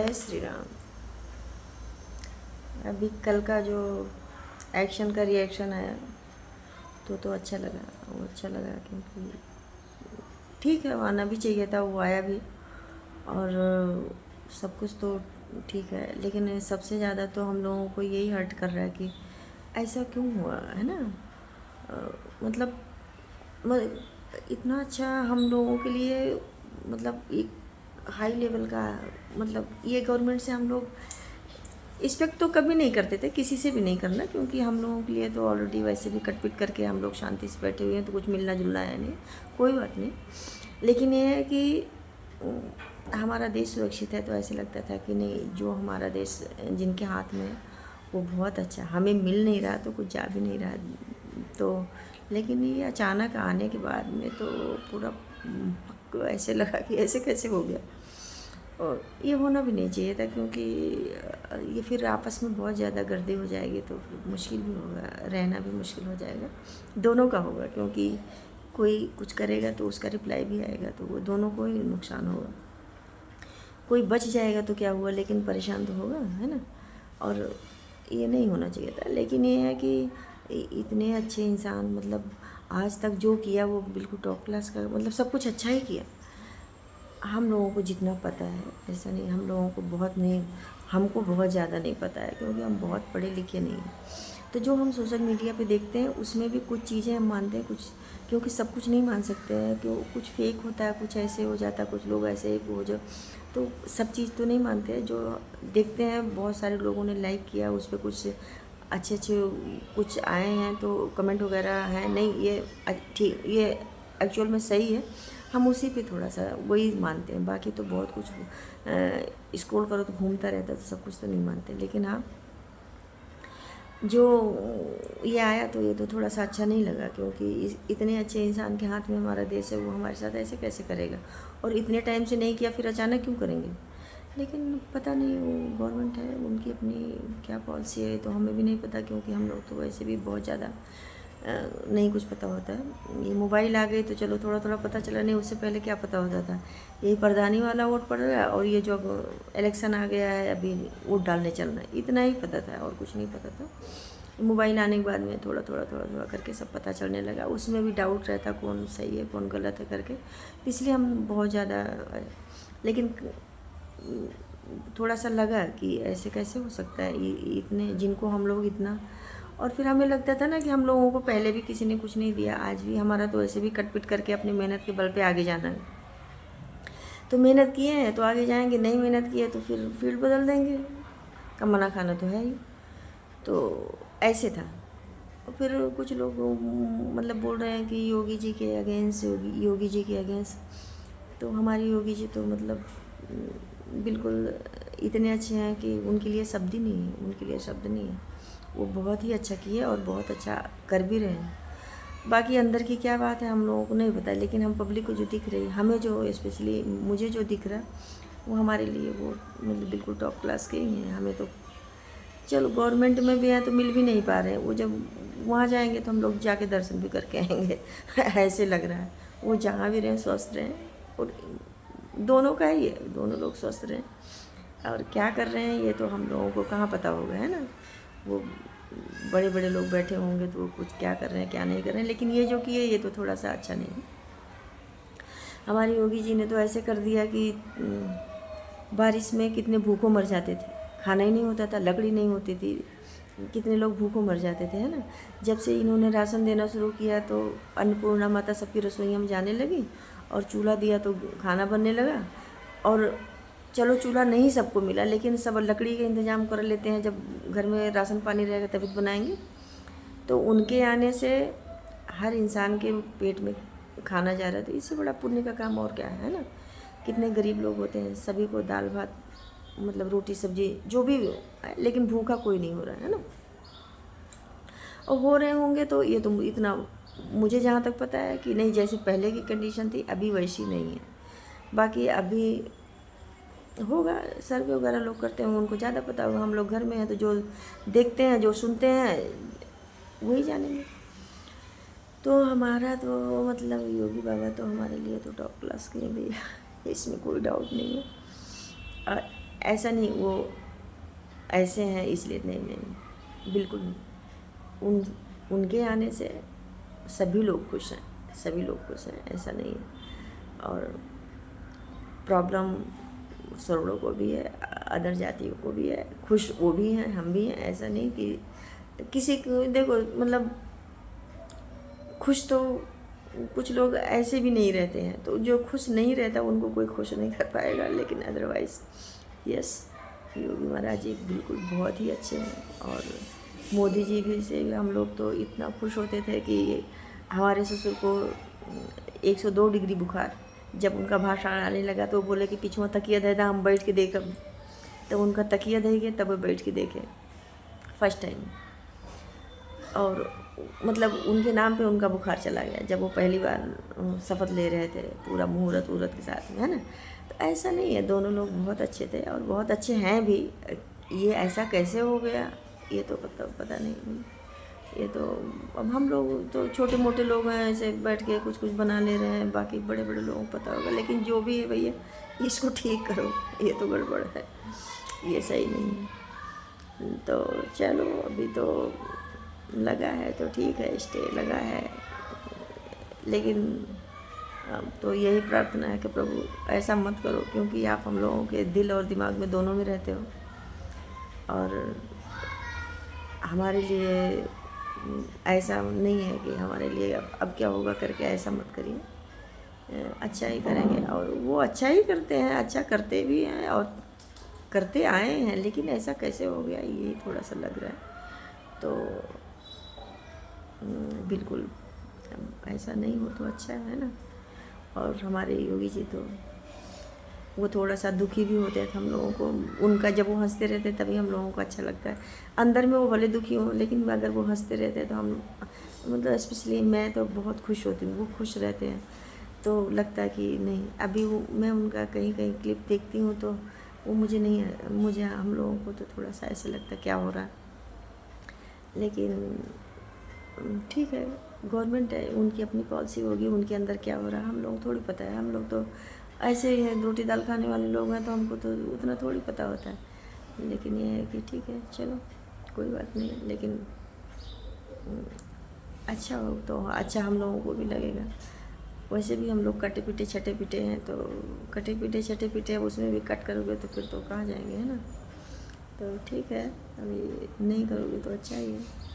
जय श्री राम। अभी कल का जो एक्शन का रिएक्शन आया तो अच्छा लगा। वो अच्छा लगा क्योंकि ठीक है, वो आना भी चाहिए था, वो आया भी। और सब कुछ तो ठीक है, लेकिन सबसे ज़्यादा तो हम लोगों को यही हर्ट कर रहा है कि ऐसा क्यों हुआ, है ना। मतलब इतना अच्छा हम लोगों के लिए, मतलब एक हाई लेवल का, मतलब ये गवर्नमेंट से हम लोग एक्सपेक्ट तो कभी नहीं करते थे, किसी से भी नहीं करना, क्योंकि हम लोगों के लिए तो ऑलरेडी वैसे भी कटपिट करके हम लोग शांति से बैठे हुए हैं, तो कुछ मिलना जुलना है नहीं, कोई बात नहीं। लेकिन ये है कि हमारा देश सुरक्षित है, तो ऐसे लगता था कि नहीं, जो हमारा देश जिनके हाथ में है वो बहुत अच्छा, हमें मिल नहीं रहा तो कुछ जा भी नहीं रहा। तो लेकिन ये अचानक आने के बाद में तो पूरा ऐसे लगा कि ऐसे कैसे हो गया। और ये होना भी नहीं चाहिए था, क्योंकि ये फिर आपस में बहुत ज़्यादा गर्दी हो जाएगी, तो फिर मुश्किल भी होगा, रहना भी मुश्किल हो जाएगा, दोनों का होगा। क्योंकि कोई कुछ करेगा तो उसका रिप्लाई भी आएगा, तो वो दोनों को ही नुकसान होगा। कोई बच जाएगा तो क्या हुआ, लेकिन परेशान तो होगा, है ना। और ये नहीं होना चाहिए था। लेकिन ये है कि इतने अच्छे इंसान, मतलब आज तक जो किया वो बिल्कुल टॉप क्लास का, मतलब सब कुछ अच्छा ही किया। हम लोगों को जितना पता है, ऐसा नहीं हम लोगों को बहुत नहीं, हमको बहुत ज़्यादा नहीं पता है, क्योंकि हम बहुत पढ़े लिखे नहीं हैं। तो जो हम सोशल मीडिया पे देखते हैं उसमें भी कुछ चीज़ें हम मानते हैं, कुछ, क्योंकि सब कुछ नहीं मान सकते हैं, क्यों कुछ फेक होता है, कुछ ऐसे हो जाता है, कुछ लोग ऐसे ही हो जो, तो सब चीज़ तो नहीं मानते हैं। जो देखते हैं, बहुत सारे लोगों ने लाइक किया, उस पर कुछ अच्छे अच्छे कुछ आए हैं, तो कमेंट वगैरह हैं, नहीं ये ठीक, ये एक्चुअल में सही है, हम उसी पे थोड़ा सा वही मानते हैं। बाकी तो बहुत कुछ स्क्रॉल करो तो घूमता रहता है, तो सब कुछ तो नहीं मानते। लेकिन हाँ, जो ये आया तो ये तो थोड़ा सा अच्छा नहीं लगा, क्योंकि इतने अच्छे इंसान के हाथ में हमारा देश है, वो हमारे साथ ऐसे कैसे करेगा। और इतने टाइम से नहीं किया, फिर अचानक क्यों करेंगे। लेकिन पता नहीं, वो गवर्नमेंट है, उनकी अपनी क्या पॉलिसी है तो हमें भी नहीं पता, क्योंकि हम लोग तो वैसे भी बहुत ज़्यादा नहीं कुछ पता होता है। ये मोबाइल आ गई तो चलो थोड़ा थोड़ा पता चला, नहीं उससे पहले क्या पता होता था। यही प्रधानी वाला वोट पड़ रहा है, और ये जो अब इलेक्शन आ गया है, अभी वोट डालने चलना है, इतना ही पता था, और कुछ नहीं पता था। मोबाइल आने के बाद में थोड़ा थोड़ा थोड़ा थोड़ा करके सब पता चलने लगा, उसमें भी डाउट रहता कौन सही है कौन गलत है करके, इसलिए हम बहुत ज़्यादा। लेकिन थोड़ा सा लगा कि ऐसे कैसे हो सकता है, इतने जिनको हम लोग इतना, और फिर हमें लगता था ना कि हम लोगों को पहले भी किसी ने कुछ नहीं दिया, आज भी हमारा तो ऐसे भी कटपिट करके अपनी मेहनत के बल पे आगे जाना है। तो मेहनत किए हैं तो आगे जाएंगे, नहीं मेहनत किए तो फिर फील्ड बदल देंगे, कमाना खाना तो है ही। तो ऐसे था। और फिर कुछ लोग मतलब बोल रहे हैं कि योगी जी के अगेंस्ट, योगी जी के अगेंस्ट। तो हमारे योगी जी तो मतलब बिल्कुल इतने अच्छे हैं कि उनके लिए शब्द ही नहीं है, उनके लिए शब्द नहीं है। वो बहुत ही अच्छा किए और बहुत अच्छा कर भी रहे हैं। बाकी अंदर की क्या बात है हम लोगों को नहीं पता, लेकिन हम पब्लिक को जो दिख रही, हमें जो स्पेशली मुझे जो दिख रहा, वो हमारे लिए वो मतलब बिल्कुल टॉप क्लास के ही हैं। हमें तो चलो गवर्नमेंट में भी हैं तो मिल भी नहीं पा रहे हैं, वो जब वहाँ जाएंगे तो हम लोग जाके दर्शन भी करके आएंगे ऐसे लग रहा है। वो जहाँ भी रहें स्वस्थ रहें, और दोनों का ही है, दोनों लोग स्वस्थ रहें। और क्या कर रहे हैं ये तो हम लोगों को कहाँ पता होगा, है ना। वो बड़े बड़े लोग बैठे होंगे तो वो कुछ क्या कर रहे हैं क्या नहीं कर रहे हैं, लेकिन ये जो किए ये तो थोड़ा सा अच्छा नहीं है। हमारे योगी जी ने तो ऐसे कर दिया कि बारिश में कितने भूखों मर जाते थे, खाना ही नहीं होता था, लकड़ी नहीं होती थी, कितने लोग भूखों मर जाते थे, है ना। जब से इन्होंने राशन देना शुरू किया तो अन्नपूर्णा माता सबकी रसोइयों में जाने लगी, और चूल्हा दिया तो खाना बनने लगा। और चलो चूल्हा नहीं सबको मिला, लेकिन सब लकड़ी का इंतज़ाम कर लेते हैं, जब घर में राशन पानी रहेगा तभी तो बनाएंगे। तो उनके आने से हर इंसान के पेट में खाना जा रहा है, तो इससे बड़ा पुण्य का काम और क्या है ना। कितने गरीब लोग होते हैं, सभी को दाल भात, मतलब रोटी सब्जी जो भी हो, लेकिन भूखा कोई नहीं हो रहा है ना। और हो रहे होंगे तो ये तो इतना मुझे जहाँ तक पता है कि नहीं, जैसे पहले की कंडीशन थी अभी वैसी नहीं है। बाकी अभी होगा, सर्वे वगैरह लोग करते हैं, उनको ज़्यादा पता होगा, हम लोग घर में हैं तो जो देखते हैं जो सुनते हैं वही जानेंगे। तो हमारा तो मतलब योगी बाबा तो हमारे लिए तो टॉप क्लास के हैं भैया, इसमें कोई डाउट नहीं है। और ऐसा नहीं वो ऐसे हैं इसलिए, नहीं नहीं, बिल्कुल नहीं। उनके आने से सभी लोग खुश हैं, सभी लोग खुश हैं, ऐसा नहीं है। और प्रॉब्लम सवर्णों को भी है, अदर जातियों को भी है, खुश वो भी हैं, हम भी हैं। ऐसा नहीं कि किसी को देखो, मतलब खुश तो कुछ लोग ऐसे भी नहीं रहते हैं, तो जो खुश नहीं रहता उनको कोई खुश नहीं कर पाएगा। लेकिन अदरवाइज़ यस, योगी महाराज जी बिल्कुल बहुत ही अच्छे हैं। और मोदी जी भी से हम लोग तो इतना खुश होते थे कि हमारे ससुर को 102 डिग्री बुखार, जब उनका भाषण आने लगा तो वो बोले कि पिछुआ तकिया दे दा, हम बैठ के देखब। तब उनका तकिया दे गए, तब वो बैठ के देखे फर्स्ट टाइम। और मतलब उनके नाम पे उनका बुखार चला गया जब वो पहली बार शपथ ले रहे थे, पूरा मुहूर्त वहूर्त के साथ में, है ना। तो ऐसा नहीं है, दोनों लोग बहुत अच्छे थे और बहुत अच्छे हैं भी। ये ऐसा कैसे हो गया ये तो पता नहीं। ये तो अब हम लोग तो छोटे मोटे लोग हैं, ऐसे बैठ के कुछ कुछ बना ले रहे हैं, बाकी बड़े बड़े लोगों को पता होगा। लेकिन जो भी है भैया, इसको ठीक करो, ये तो गड़बड़ है, ये सही नहीं है। तो चलो, अभी तो लगा है तो ठीक है, स्टे लगा है। लेकिन अब तो यही प्रार्थना है कि प्रभु ऐसा मत करो, क्योंकि आप हम लोगों के दिल और दिमाग में दोनों में रहते हो। और हमारे लिए ऐसा नहीं है कि हमारे लिए अब क्या होगा करके ऐसा मत करिए। अच्छा ही करेंगे, और वो अच्छा ही करते हैं, अच्छा करते भी हैं और करते आए हैं। लेकिन ऐसा कैसे हो गया ये थोड़ा सा लग रहा है। तो बिल्कुल ऐसा नहीं हो तो अच्छा है ना। और हमारे योगी जी तो वो थोड़ा सा दुखी भी होते थे हम लोगों को, उनका जब वो हंसते रहते तभी हम लोगों को अच्छा लगता है। अंदर में वो भले दुखी हों, लेकिन अगर वो हंसते रहते तो हम, मतलब स्पेशली मैं तो बहुत खुश होती हूँ, वो खुश रहते हैं तो लगता है कि नहीं। अभी वो मैं उनका कहीं कहीं क्लिप देखती हूँ तो वो मुझे नहीं, मुझे हम लोगों को तो थोड़ा सा ऐसे लगता है क्या हो रहा है। लेकिन ठीक है, गवर्नमेंट है, उनकी अपनी पॉलिसी होगी, उनके अंदर क्या हो रहा है हम लोग थोड़ी पता है। हम लोग तो ऐसे ही हैं, रोटी दाल खाने वाले लोग हैं, तो हमको तो उतना थोड़ी पता होता है। लेकिन ये है कि ठीक है, चलो कोई बात नहीं है। लेकिन अच्छा हो तो अच्छा हम लोगों को भी लगेगा। वैसे भी हम लोग कटे पीटे छटे पीटे हैं, तो कटे पीटे छटे पीटे हैं, उसमें भी कट करोगे तो फिर तो कहाँ जाएंगे, है ना। तो ठीक है, अभी नहीं करोगे तो अच्छा ही है।